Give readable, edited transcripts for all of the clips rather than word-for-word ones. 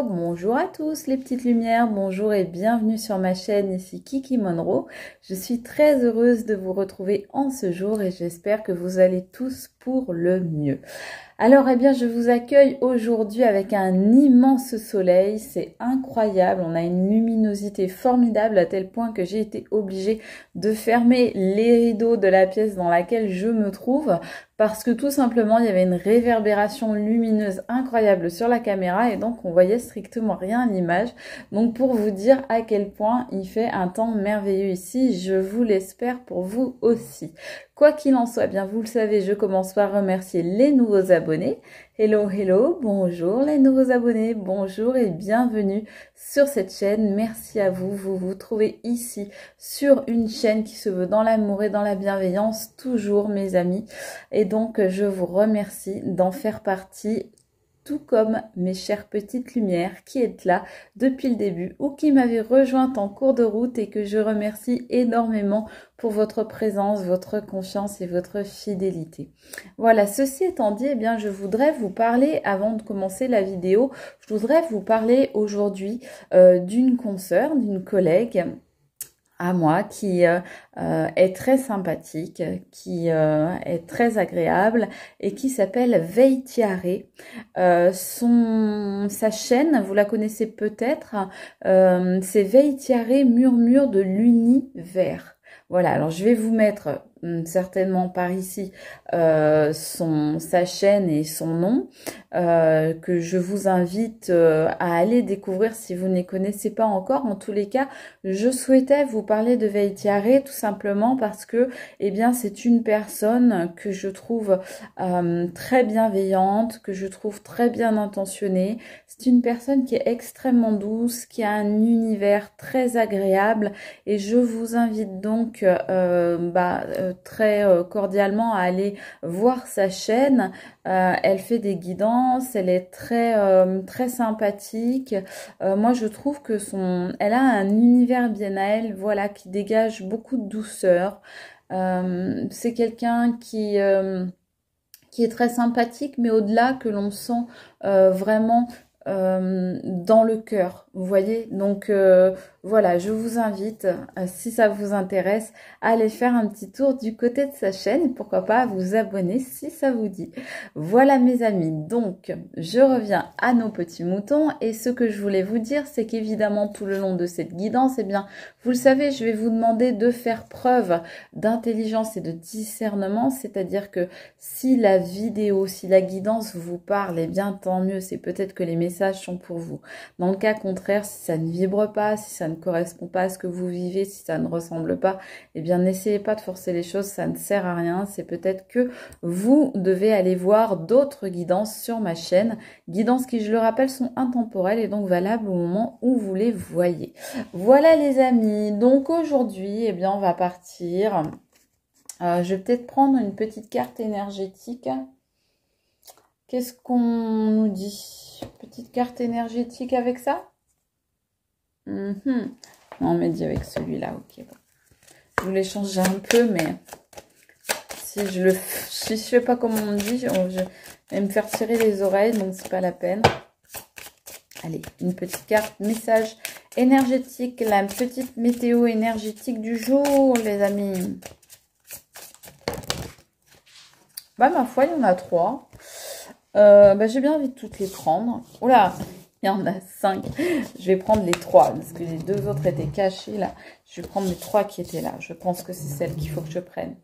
bonjour à tous les petites lumières, bonjour et bienvenue sur ma chaîne, ici Kiki Monroe. Je suis très heureuse de vous retrouver en ce jour et j'espère que vous allez tous pour le mieux. Alors, eh bien, je vous accueille aujourd'hui avec un immense soleil, c'est incroyable, on a une luminosité formidable à tel point que j'ai été obligée de fermer les rideaux de la pièce dans laquelle je me trouve parce que tout simplement, il y avait une réverbération lumineuse incroyable sur la caméra et donc on voyait strictement rien à l'image. Donc, pour vous dire à quel point il fait un temps merveilleux ici, je vous l'espère pour vous aussi. Quoi qu'il en soit, bien vous le savez, je commence par remercier les nouveaux abonnés. Hello, hello, bonjour les nouveaux abonnés, bonjour et bienvenue sur cette chaîne. Merci à vous, vous vous trouvez ici sur une chaîne qui se veut dans l'amour et dans la bienveillance, toujours mes amis. Et donc, je vous remercie d'en faire partie, tout comme mes chères petites lumières qui êtes là depuis le début ou qui m'avaient rejointe en cours de route et que je remercie énormément pour votre présence, votre confiance et votre fidélité. Voilà, ceci étant dit, eh bien, je voudrais vous parler, avant de commencer la vidéo, je voudrais vous parler aujourd'hui d'une consoeur, d'une collègue à moi qui est très sympathique, qui est très agréable et qui s'appelle Veitiaré. Sa chaîne, vous la connaissez peut-être, c'est Veitiaré Murmure de l'Univers. Voilà, alors je vais vous mettre certainement par ici sa chaîne et son nom que je vous invite à aller découvrir si vous ne les connaissez pas encore. En tous les cas, je souhaitais vous parler de Veitiaré tout simplement parce que eh bien, c'est une personne que je trouve très bienveillante, que je trouve très bien intentionnée. C'est une personne qui est extrêmement douce, qui a un univers très agréable et je vous invite donc très cordialement à aller voir sa chaîne. Elle fait des guidances, elle est très sympathique. Moi, je trouve que elle a un univers bien à elle, voilà, qui dégage beaucoup de douceur. C'est quelqu'un qui est très sympathique, mais au-delà que l'on sent vraiment dans le cœur, vous voyez. Donc voilà, je vous invite, si ça vous intéresse, à aller faire un petit tour du côté de sa chaîne et pourquoi pas à vous abonner si ça vous dit. Voilà mes amis, donc je reviens à nos petits moutons et ce que je voulais vous dire, c'est qu'évidemment tout le long de cette guidance, eh bien vous le savez, je vais vous demander de faire preuve d'intelligence et de discernement, c'est-à-dire que si la vidéo, si la guidance vous parle, eh bien tant mieux, c'est peut-être que les messages sont pour vous. Dans le cas contraire, si ça ne vibre pas, si ça ne correspond pas à ce que vous vivez, si ça ne ressemble pas, eh bien n'essayez pas de forcer les choses, ça ne sert à rien. C'est peut-être que vous devez aller voir d'autres guidances sur ma chaîne. Guidances qui, je le rappelle, sont intemporelles et donc valables au moment où vous les voyez. Voilà les amis, donc aujourd'hui, eh bien on va partir. Je vais peut-être prendre une petite carte énergétique. Qu'est-ce qu'on nous dit? Petite carte énergétique avec ça? Non, mais dit avec celui-là, ok. Bon. Je voulais changer un peu, mais si je fais pas comme on dit, je vais me faire tirer les oreilles, donc c'est pas la peine. Allez, une petite carte message énergétique, la petite météo énergétique du jour, les amis. Bah, ma foi, il y en a 3. J'ai bien envie de toutes les prendre. Oula, il y en a 5. Je vais prendre les 3 parce que les 2 autres étaient cachés là. Je vais prendre les 3 qui étaient là. Je pense que c'est celle qu'il faut que je prenne.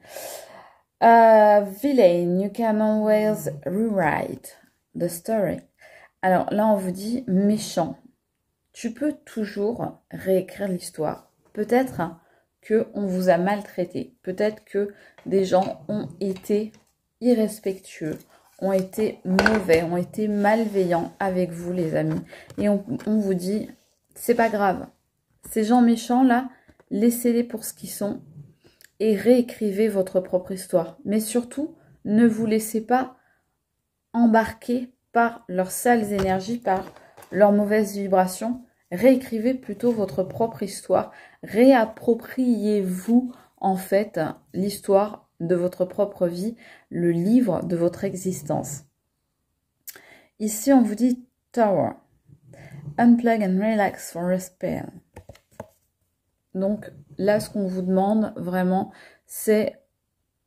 Villain, you can always rewrite the story. Alors là, on vous dit méchant. Tu peux toujours réécrire l'histoire. Peut-être qu'on vous a maltraité. Peut-être que des gens ont été irrespectueux, ont été mauvais, ont été malveillants avec vous les amis. Et on vous dit, c'est pas grave. Ces gens méchants là, laissez-les pour ce qu'ils sont et réécrivez votre propre histoire. Mais surtout, ne vous laissez pas embarquer par leurs sales énergies, par leurs mauvaises vibrations. Réécrivez plutôt votre propre histoire. Réappropriez-vous en fait l'histoire de votre propre vie, le livre de votre existence. Ici, on vous dit Tower. unplug and relax for a spell. Donc là, ce qu'on vous demande vraiment, c'est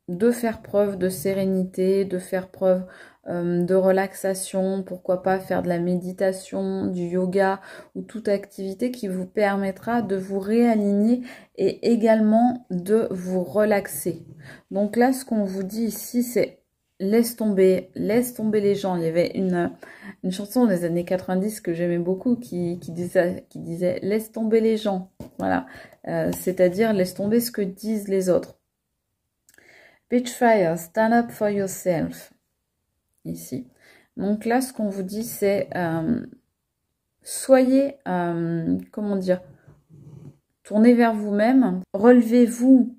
de faire preuve de sérénité, de faire preuve de relaxation, pourquoi pas faire de la méditation, du yoga ou toute activité qui vous permettra de vous réaligner et également de vous relaxer. Donc là, ce qu'on vous dit ici, c'est laisse tomber les gens. Il y avait une chanson des années 90 que j'aimais beaucoup qui disait laisse tomber les gens. Voilà, c'est-à-dire laisse tomber ce que disent les autres. Beachfire, stand up for yourself. Ici. Donc là, ce qu'on vous dit, c'est soyez, comment dire, tournez vers vous-même, relevez-vous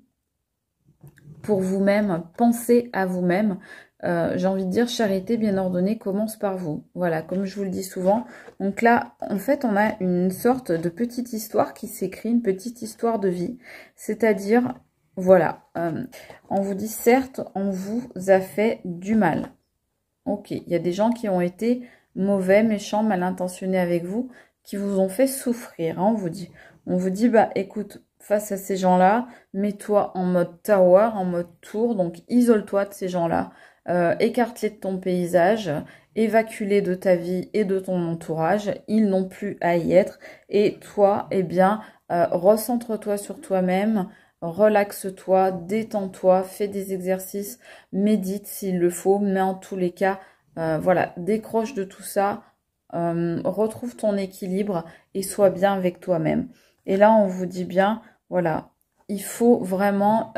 pour vous-même, pensez à vous-même. J'ai envie de dire, charité bien ordonnée commence par vous. Voilà, comme je vous le dis souvent. Donc là, en fait, on a une sorte de petite histoire qui s'écrit, une petite histoire de vie. C'est-à-dire, voilà, on vous dit, certes, on vous a fait du mal. Ok, il y a des gens qui ont été mauvais, méchants, mal intentionnés avec vous, qui vous ont fait souffrir, hein, on vous dit, bah écoute, face à ces gens-là, mets-toi en mode tower, en mode tour, donc isole-toi de ces gens-là, écarte-les de ton paysage, évacue-les de ta vie et de ton entourage, ils n'ont plus à y être, et toi, eh bien, recentre-toi sur toi-même, relaxe-toi, détends-toi, fais des exercices, médite s'il le faut, mais en tous les cas, voilà, décroche de tout ça, retrouve ton équilibre et sois bien avec toi-même. Et là, on vous dit bien, voilà, il faut vraiment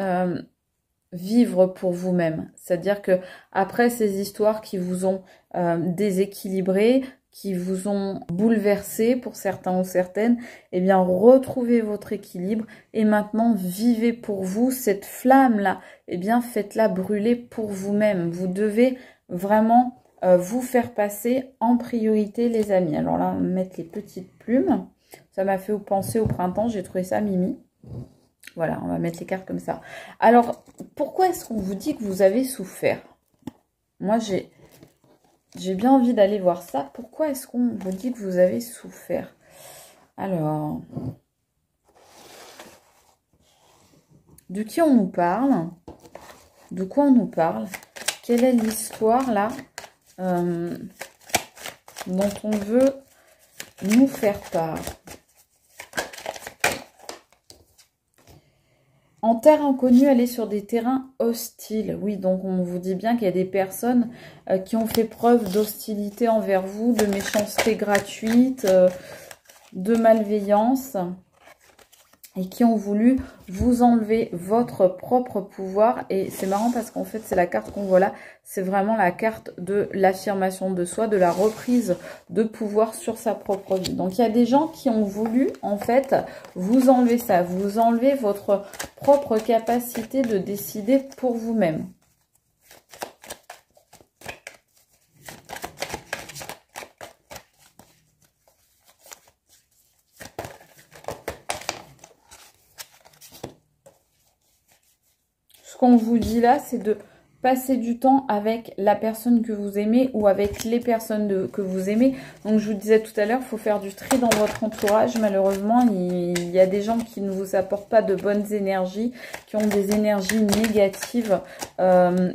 vivre pour vous-même. C'est-à-dire que après ces histoires qui vous ont déséquilibré, qui vous ont bouleversé pour certains ou certaines, eh bien, retrouvez votre équilibre et maintenant, vivez pour vous cette flamme-là. Eh bien, faites-la brûler pour vous-même. Vous devez vraiment vous faire passer en priorité, les amis. Alors là, on va mettre les petites plumes. Ça m'a fait penser au printemps, j'ai trouvé ça mimi. Voilà, on va mettre les cartes comme ça. Alors, pourquoi est-ce qu'on vous dit que vous avez souffert? Moi, j'ai bien envie d'aller voir ça. Pourquoi est-ce qu'on vous dit que vous avez souffert? Alors, de qui on nous parle? De quoi on nous parle? Quelle est l'histoire là dont on veut nous faire part? En terre inconnue, aller sur des terrains hostiles. Oui, donc on vous dit bien qu'il y a des personnes qui ont fait preuve d'hostilité envers vous, de méchanceté gratuite, de malveillance, et qui ont voulu vous enlever votre propre pouvoir. Et c'est marrant parce qu'en fait, c'est la carte qu'on voit là. C'est vraiment la carte de l'affirmation de soi, de la reprise de pouvoir sur sa propre vie. Donc, il y a des gens qui ont voulu, en fait, vous enlever ça. Vous enlever votre propre capacité de décider pour vous-même. Ce qu'on vous dit là, c'est de passer du temps avec la personne que vous aimez ou avec les personnes que vous aimez. Donc, je vous disais tout à l'heure, il faut faire du tri dans votre entourage. Malheureusement, il y a des gens qui ne vous apportent pas de bonnes énergies, qui ont des énergies négatives.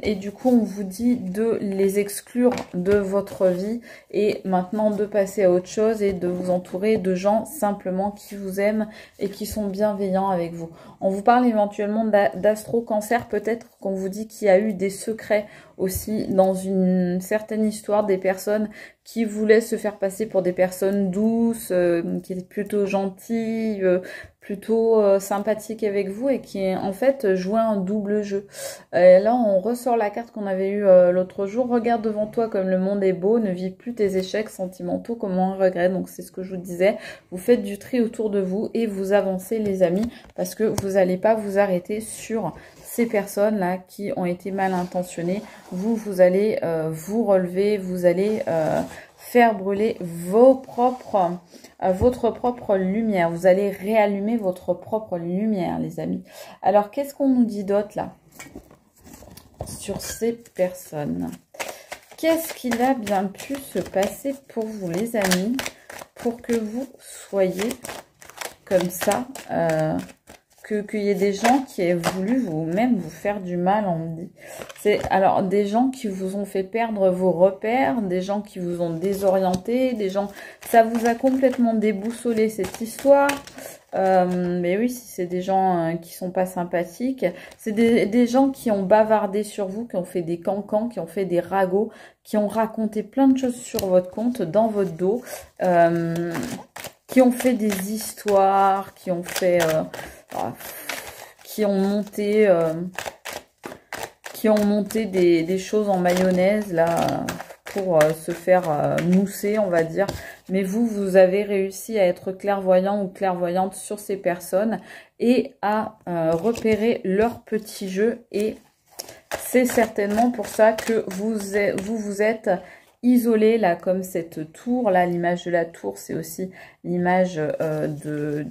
Et du coup, on vous dit de les exclure de votre vie et maintenant de passer à autre chose et de vous entourer de gens simplement qui vous aiment et qui sont bienveillants avec vous. On vous parle éventuellement d'astro-cancer, peut-être qu'on vous dit qu'il y a eu des secrets aussi dans une certaine histoire, des personnes qui voulaient se faire passer pour des personnes douces, qui étaient plutôt gentilles, plutôt sympathiques avec vous et qui en fait jouaient un double jeu. Là on ressort la carte qu'on avait eue l'autre jour. Regarde devant toi comme le monde est beau, ne vis plus tes échecs sentimentaux comme un regret. Donc c'est ce que je vous disais, vous faites du tri autour de vous et vous avancez les amis, parce que vous n'allez pas vous arrêter sur ces personnes-là qui ont été mal intentionnées. Vous allez vous relever, vous allez faire brûler votre propre lumière. Vous allez réallumer votre propre lumière, les amis. Alors, qu'est-ce qu'on nous dit d'autre là sur ces personnes? Qu'est-ce qu'il a bien pu se passer pour vous, les amis, pour que vous soyez comme ça, qu'il y ait des gens qui aient voulu vous-même vous faire du mal, on me dit. C'est alors des gens qui vous ont fait perdre vos repères, des gens qui vous ont désorienté, des gens... Ça vous a complètement déboussolé cette histoire. Mais oui, si c'est des gens qui sont pas sympathiques, c'est des gens qui ont bavardé sur vous, qui ont fait des cancans, qui ont fait des ragots, qui ont raconté plein de choses sur votre compte, dans votre dos, qui ont fait des histoires, qui ont fait... qui ont monté des choses en mayonnaise là pour se faire mousser, on va dire. Mais vous avez réussi à être clairvoyant ou clairvoyante sur ces personnes et à repérer leurs petits jeux. Et c'est certainement pour ça que vous êtes isolé là, comme cette tour là. L'image de la tour, c'est aussi l'image de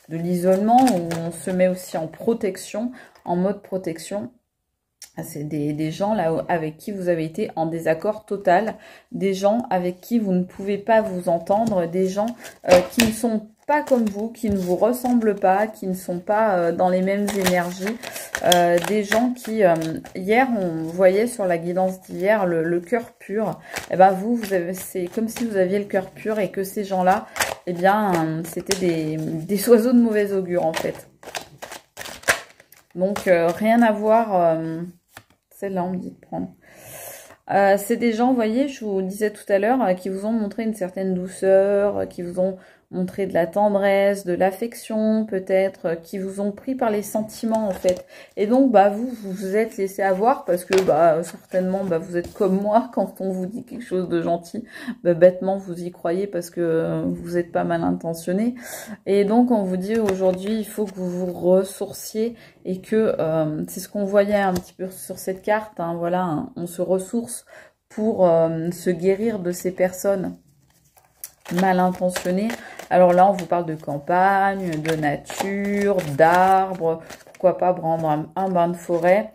l'isolement, où on se met aussi en protection, en mode protection. C'est des gens là avec qui vous avez été en désaccord total, des gens avec qui vous ne pouvez pas vous entendre, des gens qui ne sont pas comme vous, qui ne vous ressemblent pas, qui ne sont pas dans les mêmes énergies, des gens qui, hier on voyait sur la guidance d'hier le cœur pur, et ben c'est comme si vous aviez le cœur pur et que ces gens-là, eh bien c'était des oiseaux de mauvais augure en fait. Donc rien à voir... Celle-là, on me dit de prendre. C'est des gens, vous voyez, je vous disais tout à l'heure, qui vous ont montré une certaine douceur, qui vous ont montré de la tendresse, de l'affection peut-être, qui vous ont pris par les sentiments en fait. Et donc, vous vous êtes laissé avoir parce que certainement, vous êtes comme moi, quand on vous dit quelque chose de gentil, bêtement, vous y croyez parce que vous n'êtes pas mal intentionné. Et donc, on vous dit aujourd'hui, il faut que vous vous ressourciez et que c'est ce qu'on voyait un petit peu sur cette carte, hein, voilà, hein, on se ressource pour se guérir de ces personnes mal intentionnées. Alors là, on vous parle de campagne, de nature, d'arbres, pourquoi pas prendre un bain de forêt.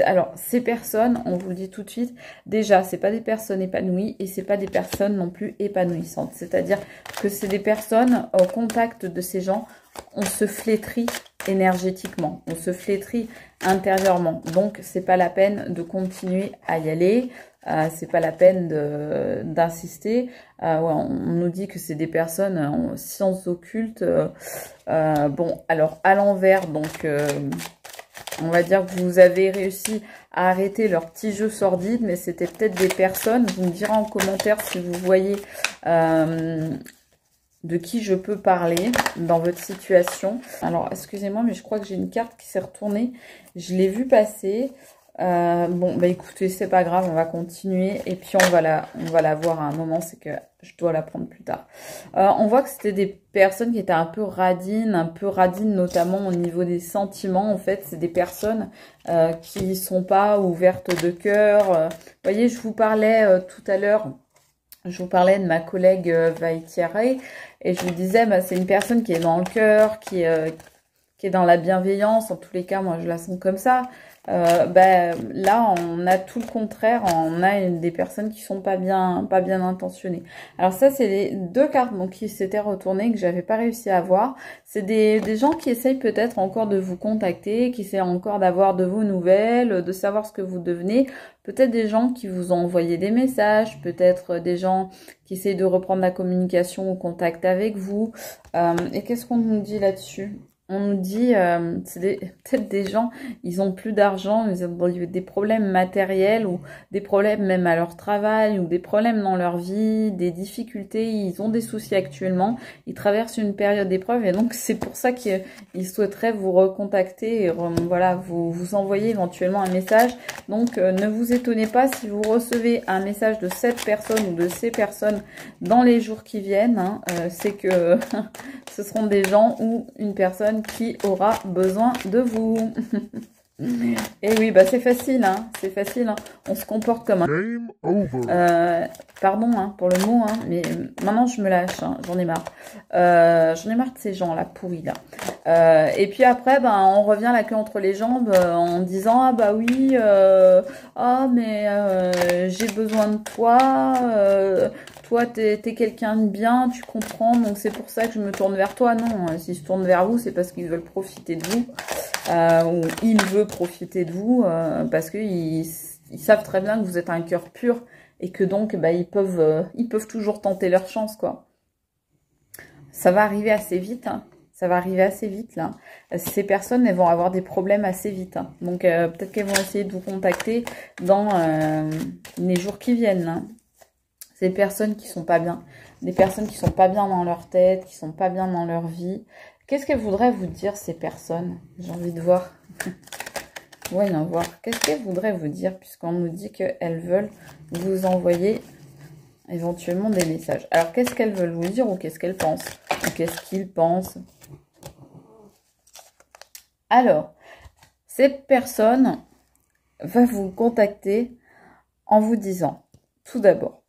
Alors, ces personnes, on vous le dit tout de suite, déjà, c'est pas des personnes épanouies et c'est pas des personnes non plus épanouissantes. C'est-à-dire que c'est des personnes au contact de ces gens, on se flétrit énergétiquement, on se flétrit intérieurement. Donc, c'est pas la peine de continuer à y aller. C'est pas la peine d'insister. On nous dit que c'est des personnes en sciences occultes. Bon, alors à l'envers, donc on va dire que vous avez réussi à arrêter leur petit jeu sordide, mais c'était peut-être des personnes. Vous me direz en commentaire si vous voyez de qui je peux parler dans votre situation. Alors, excusez-moi, mais je crois que j'ai une carte qui s'est retournée. Je l'ai vue passer. Bon, écoutez, c'est pas grave, on va continuer et puis on va la voir à un moment, c'est que je dois la prendre plus tard. On voit que c'était des personnes qui étaient un peu radines notamment au niveau des sentiments. En fait, c'est des personnes qui sont pas ouvertes de cœur. Vous voyez, je vous parlais tout à l'heure, je vous parlais de ma collègue Vaïtiaré et je vous disais, c'est une personne qui est dans le cœur, qui est dans la bienveillance. En tous les cas, moi, je la sens comme ça. Là, on a tout le contraire. On a des personnes qui sont pas bien intentionnées. Alors ça, c'est les deux cartes donc qui s'étaient retournées que j'avais pas réussi à voir. C'est des gens qui essayent peut-être encore de vous contacter, qui essaient encore d'avoir de vos nouvelles, de savoir ce que vous devenez. Peut-être des gens qui vous ont envoyé des messages, peut-être des gens qui essayent de reprendre la communication ou contact avec vous. Et qu'est-ce qu'on nous dit là-dessus ? On nous dit, c'est peut-être des gens, ils ont plus d'argent, ils ont des problèmes matériels ou des problèmes même à leur travail ou des problèmes dans leur vie, des difficultés, ils ont des soucis actuellement, ils traversent une période d'épreuve et donc c'est pour ça qu'ils souhaiteraient vous recontacter et voilà, vous envoyer éventuellement un message. Donc ne vous étonnez pas si vous recevez un message de cette personne ou de ces personnes dans les jours qui viennent, hein, c'est que ce seront des gens ou une personne qui aura besoin de vous. Et oui, bah c'est facile, hein. C'est facile, hein. On se comporte comme un... Game over. Pardon hein, pour le mot, hein, mais maintenant je me lâche, hein, j'en ai marre. J'en ai marre de ces gens-là, pourris, là. Et puis après, ben, on revient la queue entre les jambes en disant, ah bah oui, ah mais j'ai besoin de toi, toi t'es quelqu'un de bien, tu comprends, donc c'est pour ça que je me tourne vers toi. Non, s'ils se tournent vers vous, c'est parce qu'ils veulent profiter de vous. Ou il veut profiter de vous parce qu'ils savent très bien que vous êtes un cœur pur et que donc bah, ils peuvent toujours tenter leur chance, quoi. Ça va arriver assez vite, hein. Ça va arriver assez vite, là. Ces personnes, elles vont avoir des problèmes assez vite, hein. Donc peut-être qu'elles vont essayer de vous contacter dans les jours qui viennent, hein. Ces personnes qui sont pas bien, des personnes qui sont pas bien dans leur tête, qui sont pas bien dans leur vie. Qu'est-ce qu'elles voudraient vous dire, ces personnes? J'ai envie de voir. Voyons voir. Qu'est-ce qu'elles voudraient vous dire, puisqu'on nous dit qu'elles veulent vous envoyer éventuellement des messages. Alors, qu'est-ce qu'elles veulent vous dire ou qu'est-ce qu'elles pensent? Ou qu'est-ce qu'ils pensent? Alors, cette personne va vous contacter en vous disant, tout d'abord,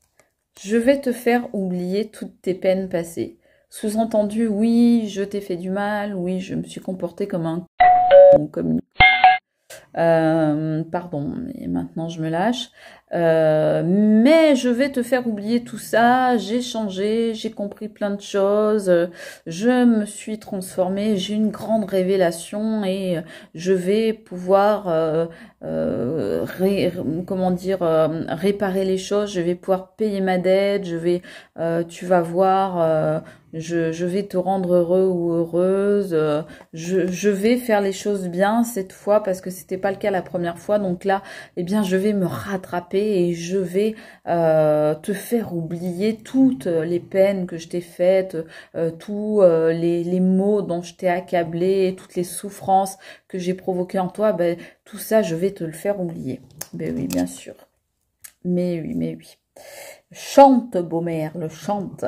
je vais te faire oublier toutes tes peines passées. Sous-entendu, oui, je t'ai fait du mal, oui, je me suis comportée comme un comme pardon, mais maintenant je me lâche. Mais je vais te faire oublier tout ça, j'ai changé, j'ai compris plein de choses, je me suis transformée, j'ai une grande révélation et je vais pouvoir, comment dire, réparer les choses, je vais pouvoir payer ma dette, tu vas voir, je vais te rendre heureux ou heureuse, je vais faire les choses bien cette fois parce que c'était pas le cas la première fois, donc là, eh bien, je vais me rattraper et je vais te faire oublier toutes les peines que je t'ai faites, tous les maux dont je t'ai accablé, toutes les souffrances que j'ai provoquées en toi, ben, tout ça, je vais te le faire oublier. Ben oui, bien sûr. Mais oui, mais oui. Chante, Beaumerle, chante.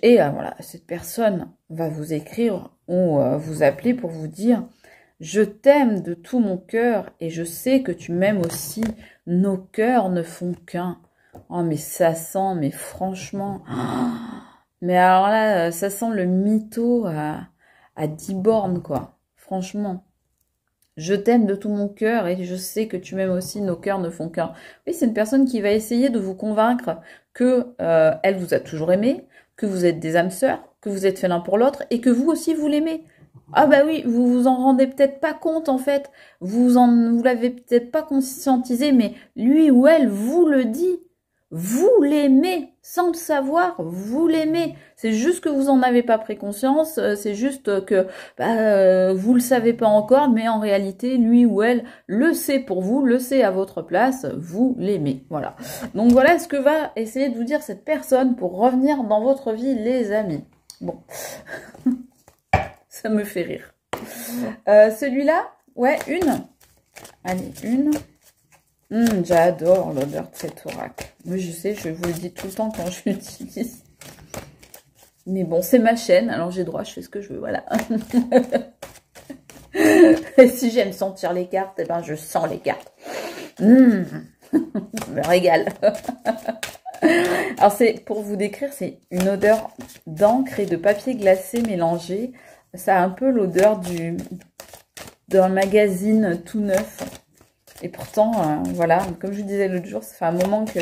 Et voilà, cette personne va vous écrire ou vous appeler pour vous dire « Je t'aime de tout mon cœur et je sais que tu m'aimes aussi. Nos cœurs ne font qu'un. » Oh, mais ça sent, mais franchement... mais alors là, ça sent le mytho à 10 bornes, quoi. Franchement. Je t'aime de tout mon cœur et je sais que tu m'aimes aussi, nos cœurs ne font qu'un. Oui, c'est une personne qui va essayer de vous convaincre que elle vous a toujours aimé, que vous êtes des âmes sœurs, que vous êtes fait l'un pour l'autre et que vous aussi vous l'aimez. Ah bah oui, vous vous en rendez peut-être pas compte en fait, vous l'avez peut-être pas conscientisé, mais lui ou elle vous le dit. Vous l'aimez, sans le savoir, vous l'aimez. C'est juste que vous en avez pas pris conscience, c'est juste que vous le savez pas encore, mais en réalité, lui ou elle le sait pour vous, le sait à votre place, vous l'aimez. Voilà. Donc voilà ce que va essayer de vous dire cette personne pour revenir dans votre vie, les amis. Bon, ça me fait rire. Celui-là, ouais, une. Allez, une. J'adore l'odeur de cet oracle. Mais je sais, je vous le dis tout le temps quand je l'utilise. Mais bon, c'est ma chaîne, alors j'ai droit, je fais ce que je veux, voilà. Et si j'aime sentir les cartes, eh ben je sens les cartes. Je me régale. Alors c'est, pour vous décrire, c'est une odeur d'encre et de papier glacé mélangé. Ça a un peu l'odeur d'un magazine tout neuf. Et pourtant, voilà, comme je vous disais l'autre jour, ça fait un moment que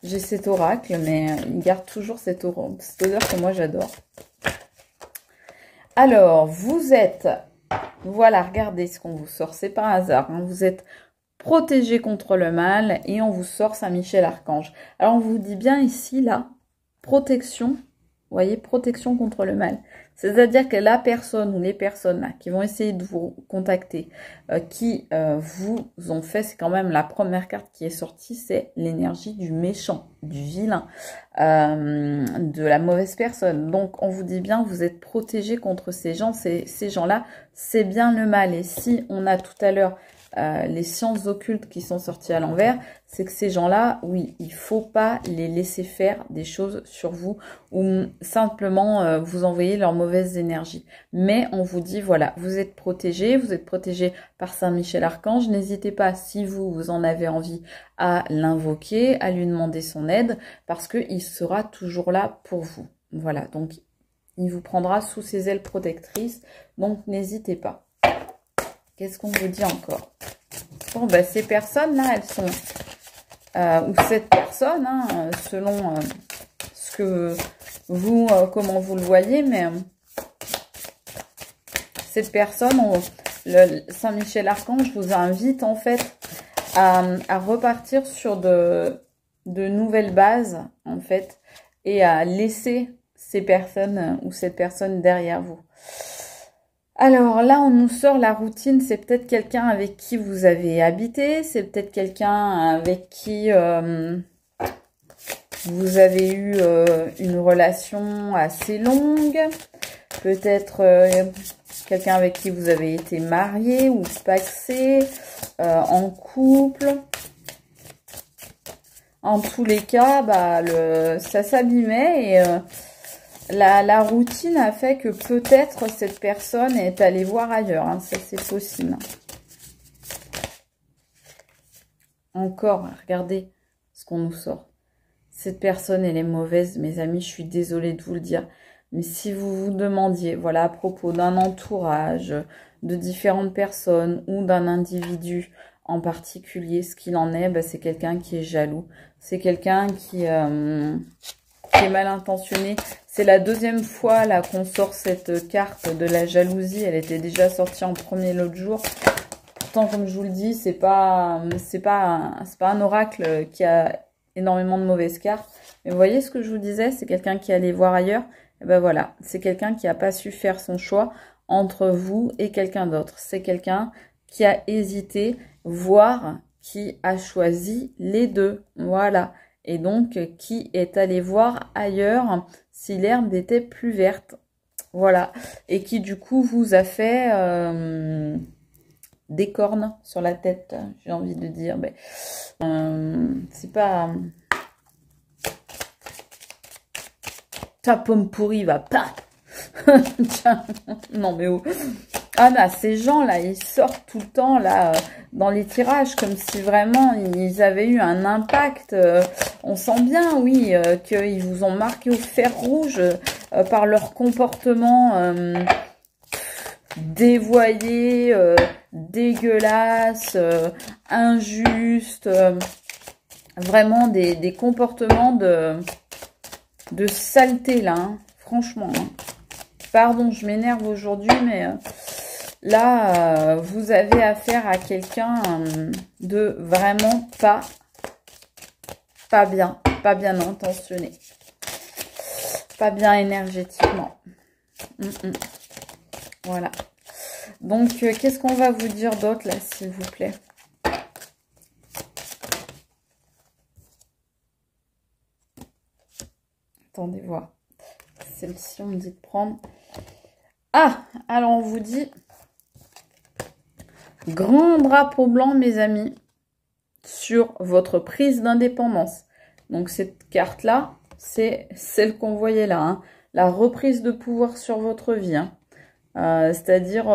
j'ai cet oracle, mais il garde toujours cette odeur que moi j'adore. Alors, vous êtes, voilà, regardez ce qu'on vous sort, c'est par hasard, hein, vous êtes protégé contre le mal et on vous sort Saint-Michel Archange. Alors, on vous dit bien ici, là, protection, vous voyez, protection contre le mal. C'est-à-dire que la personne ou les personnes là, qui vont essayer de vous contacter, qui vous ont fait, c'est quand même la première carte qui est sortie, c'est l'énergie du méchant, du vilain, de la mauvaise personne. Donc on vous dit bien, vous êtes protégé contre ces gens, ces gens-là, c'est bien le mal. Et si on a tout à l'heure les sciences occultes qui sont sorties à l'envers, c'est que ces gens-là, oui, il faut pas les laisser faire des choses sur vous ou simplement vous envoyer leur mauvaise énergie. Mais on vous dit, voilà, vous êtes protégés par Saint-Michel Archange. N'hésitez pas, si vous en avez envie, à l'invoquer, à lui demander son aide, parce qu'il sera toujours là pour vous. Voilà, donc il vous prendra sous ses ailes protectrices, donc n'hésitez pas. Qu'est-ce qu'on vous dit encore? Bon, bah, ces personnes-là, elles sont... ou cette personne, hein, selon ce que vous, comment vous le voyez, mais cette personne, le Saint-Michel Archange vous invite en fait à repartir sur de nouvelles bases, en fait, et à laisser ces personnes ou cette personne derrière vous. Alors là, on nous sort la routine, c'est peut-être quelqu'un avec qui vous avez habité, c'est peut-être quelqu'un avec qui vous avez eu une relation assez longue, peut-être quelqu'un avec qui vous avez été marié ou pacsé, en couple. En tous les cas, bah, ça s'abîmait et la routine a fait que peut-être cette personne est allée voir ailleurs. Hein, ça, c'est possible. Encore, regardez ce qu'on nous sort. Cette personne, elle est mauvaise, mes amis, je suis désolée de vous le dire. Mais si vous vous demandiez, voilà, à propos d'un entourage, de différentes personnes ou d'un individu en particulier, ce qu'il en est, bah, c'est quelqu'un qui est jaloux. C'est quelqu'un qui est mal intentionné. C'est la deuxième fois là qu'on sort cette carte de la jalousie. Elle était déjà sortie en premier l'autre jour. Pourtant, comme je vous le dis, c'est pas un oracle qui a énormément de mauvaises cartes. Mais vous voyez ce que je vous disais, c'est quelqu'un qui allait voir ailleurs. Et ben voilà, c'est quelqu'un qui n'a pas su faire son choix entre vous et quelqu'un d'autre. C'est quelqu'un qui a hésité, voire qui a choisi les deux. Voilà. Et donc, qui est allé voir ailleurs si l'herbe était plus verte. Voilà. Et qui, du coup, vous a fait des cornes sur la tête, j'ai envie de dire. Ben, c'est pas... ta pomme pourrie va pas. Tiens, non mais oh. Ah bah ces gens là, ils sortent tout le temps là dans les tirages comme si vraiment ils avaient eu un impact. On sent bien, oui, qu'ils vous ont marqué au fer rouge par leur comportement dévoyé, dégueulasse, injuste, vraiment des comportements de saleté là, hein, franchement. Hein. Pardon, je m'énerve aujourd'hui, mais là, vous avez affaire à quelqu'un de vraiment pas bien intentionné, pas bien énergétiquement. Voilà. Donc, qu'est-ce qu'on va vous dire d'autre là, s'il vous plaît? Attendez voir. Celle-ci, on me dit de prendre. Ah, alors on vous dit grand drapeau blanc, mes amis, sur votre prise d'indépendance. Donc cette carte-là, c'est celle qu'on voyait là, hein, la reprise de pouvoir sur votre vie. Hein. C'est-à-dire,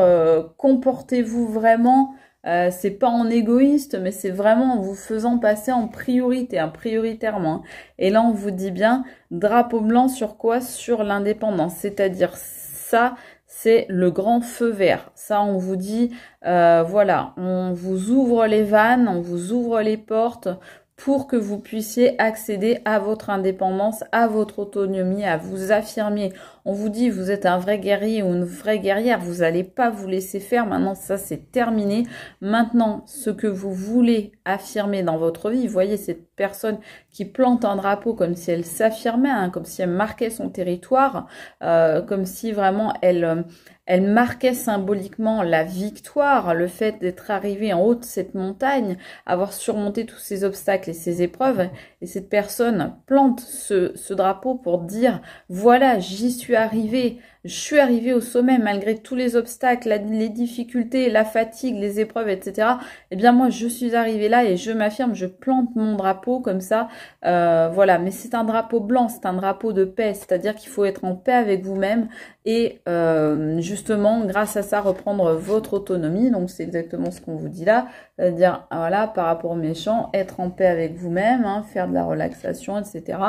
comportez-vous vraiment, c'est pas en égoïste, mais c'est vraiment en vous faisant passer en priorité, hein, prioritairement. Hein. Et là, on vous dit bien, drapeau blanc sur quoi? Sur l'indépendance. C'est-à-dire, ça, c'est le grand feu vert. Ça, on vous dit, voilà, on vous ouvre les vannes, on vous ouvre les portes pour que vous puissiez accéder à votre indépendance, à votre autonomie, à vous affirmer. On vous dit, vous êtes un vrai guerrier ou une vraie guerrière, vous n'allez pas vous laisser faire. Maintenant, ça, c'est terminé. Maintenant, ce que vous voulez affirmer dans votre vie, vous voyez cette personne qui plante un drapeau comme si elle s'affirmait, hein, comme si elle marquait son territoire, comme si vraiment elle marquait symboliquement la victoire, le fait d'être arrivé en haut de cette montagne, avoir surmonté tous ces obstacles et ces épreuves. Et cette personne plante ce drapeau pour dire, voilà, j'y suis arrivée, Je suis arrivée au sommet malgré tous les obstacles, les difficultés, la fatigue, les épreuves, etc. Eh bien, moi, je suis arrivée là et je m'affirme, je plante mon drapeau comme ça. Voilà, mais c'est un drapeau blanc, c'est un drapeau de paix, c'est-à-dire qu'il faut être en paix avec vous-même et justement, grâce à ça, reprendre votre autonomie. Donc, c'est exactement ce qu'on vous dit là, c'est-à-dire, voilà, par rapport aux méchants, être en paix avec vous-même, hein, faire de la relaxation, etc.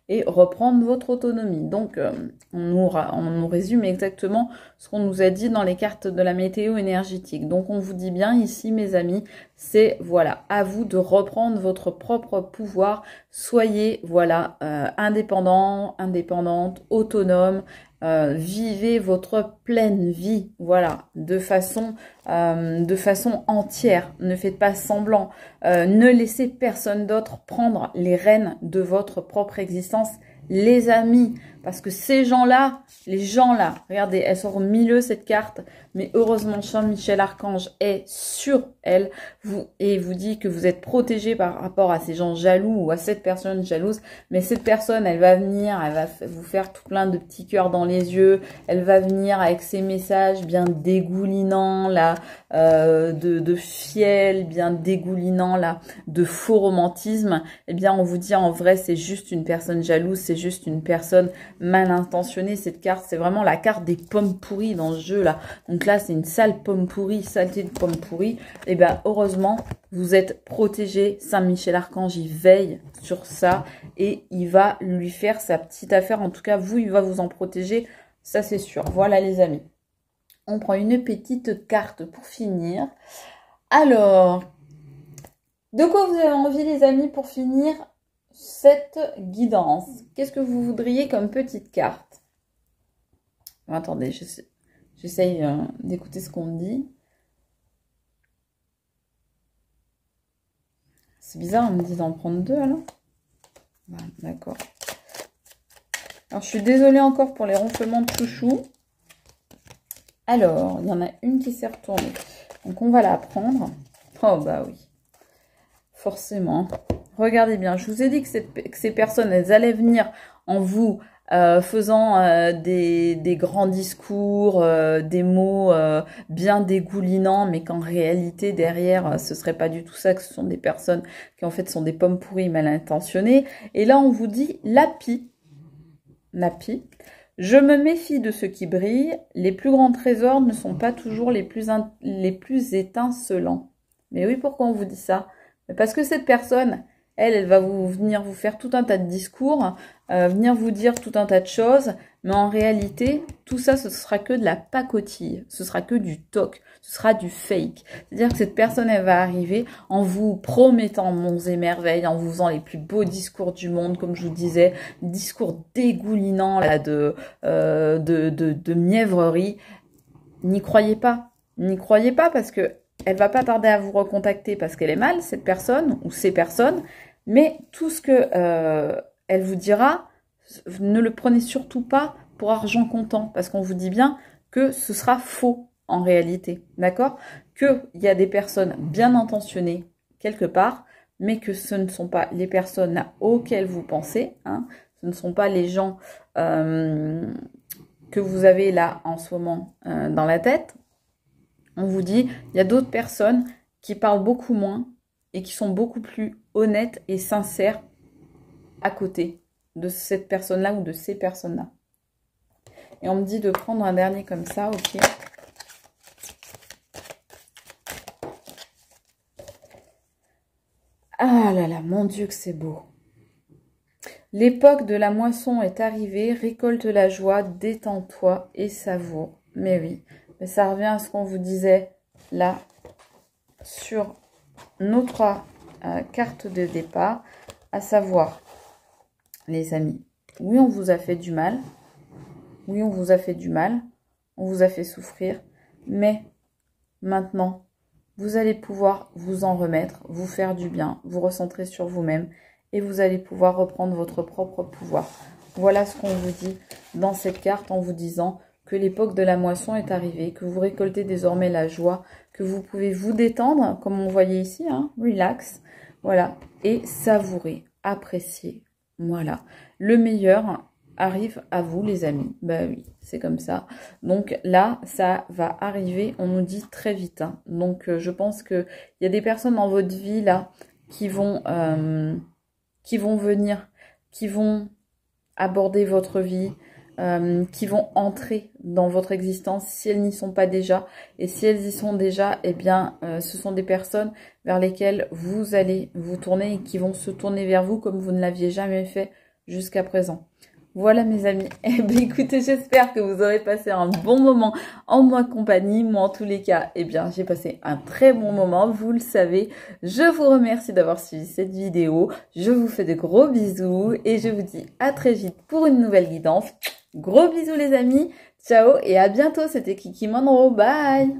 et reprendre votre autonomie. Donc, on nous résume exactement ce qu'on nous a dit dans les cartes de la météo énergétique. Donc, on vous dit bien ici, mes amis, c'est, voilà, à vous de reprendre votre propre pouvoir. Soyez, voilà, indépendant, indépendante, autonome. Vivez votre pleine vie, voilà, de façon entière. Ne faites pas semblant. Ne laissez personne d'autre prendre les rênes de votre propre existence, les amis. Parce que ces gens-là, les gens-là, regardez, elle sort au milieu cette carte, mais heureusement, Saint-Michel Archange est sur elle et vous dit que vous êtes protégé par rapport à ces gens jaloux ou à cette personne jalouse. Mais cette personne, elle va venir, elle va vous faire tout plein de petits cœurs dans les yeux. Elle va venir avec ses messages bien dégoulinants, là, de fiel, bien dégoulinant, là, de faux romantisme. Eh bien, on vous dit en vrai, c'est juste une personne jalouse, c'est juste une personne mal intentionnée. Cette carte, c'est vraiment la carte des pommes pourries dans ce jeu là. Donc là, c'est une sale pomme pourrie, saleté de pomme pourrie. Et bien, heureusement, vous êtes protégé. Saint-Michel Archange, il veille sur ça et il va lui faire sa petite affaire. En tout cas, vous, il va vous en protéger. Ça, c'est sûr. Voilà, les amis. On prend une petite carte pour finir. Alors, de quoi vous avez envie, les amis, pour finir cette guidance? Qu'est-ce que vous voudriez comme petite carte? Attendez, j'essaye d'écouter ce qu'on me dit. C'est bizarre, on me dit d'en prendre deux alors. Voilà, d'accord. Alors, je suis désolée encore pour les ronflements de chouchou. Alors, il y en a une qui s'est retournée. Donc, on va la prendre. Oh, bah oui. Forcément. Regardez bien, je vous ai dit que ces personnes, elles allaient venir en vous faisant des grands discours, des mots bien dégoulinants, mais qu'en réalité, derrière, ce serait pas du tout ça, que ce sont des personnes qui en fait sont des pommes pourries mal intentionnées. Et là, on vous dit Lapi. Je me méfie de ce qui brille. Les plus grands trésors ne sont pas toujours les plus étincelants. Mais oui, pourquoi on vous dit ça? Parce que cette personne, elle va venir vous faire tout un tas de discours, venir vous dire tout un tas de choses, mais en réalité, tout ça, ce sera que de la pacotille, ce sera que du talk, ce sera du fake. C'est-à-dire que cette personne, elle va arriver en vous promettant monts et merveilles, en vous faisant les plus beaux discours du monde, comme je vous disais, discours dégoulinants là, de mièvrerie. N'y croyez pas parce que elle va pas tarder à vous recontacter parce qu'elle est mal, cette personne ou ces personnes. Mais tout ce que elle vous dira, ne le prenez surtout pas pour argent comptant. Parce qu'on vous dit bien que ce sera faux en réalité. D'accord? Qu'il y a des personnes bien intentionnées quelque part, mais que ce ne sont pas les personnes auxquelles vous pensez. Hein, ce ne sont pas les gens que vous avez là en ce moment dans la tête. On vous dit, il y a d'autres personnes qui parlent beaucoup moins et qui sont beaucoup plus honnêtes et sincères à côté de cette personne-là ou de ces personnes-là. Et on me dit de prendre un dernier comme ça, ok. Ah là là, mon Dieu que c'est beau. L'époque de la moisson est arrivée, récolte la joie, détends-toi et savoure. Mais oui. Mais ça revient à ce qu'on vous disait là sur notre carte de départ, à savoir, les amis, oui, on vous a fait du mal, oui, on vous a fait du mal, on vous a fait souffrir, mais maintenant, vous allez pouvoir vous en remettre, vous faire du bien, vous recentrer sur vous-même et vous allez pouvoir reprendre votre propre pouvoir. Voilà ce qu'on vous dit dans cette carte en vous disant que l'époque de la moisson est arrivée, que vous récoltez désormais la joie, que vous pouvez vous détendre, comme on voyait ici, hein, relax, voilà, et savourer, apprécier, voilà. Le meilleur arrive à vous, les amis. Bah oui, c'est comme ça. Donc là, ça va arriver, on nous dit très vite, hein. Donc je pense qu'il y a des personnes dans votre vie là qui vont venir, qui vont aborder votre vie, qui vont entrer dans votre existence si elles n'y sont pas déjà. Et si elles y sont déjà, eh bien, ce sont des personnes vers lesquelles vous allez vous tourner et qui vont se tourner vers vous comme vous ne l'aviez jamais fait jusqu'à présent. Voilà mes amis, eh bien écoutez, j'espère que vous aurez passé un bon moment en ma compagnie. Moi en tous les cas, eh bien j'ai passé un très bon moment, vous le savez. Je vous remercie d'avoir suivi cette vidéo, je vous fais de gros bisous et je vous dis à très vite pour une nouvelle guidance. Gros bisous les amis, ciao et à bientôt, c'était Kiki Monroe, bye.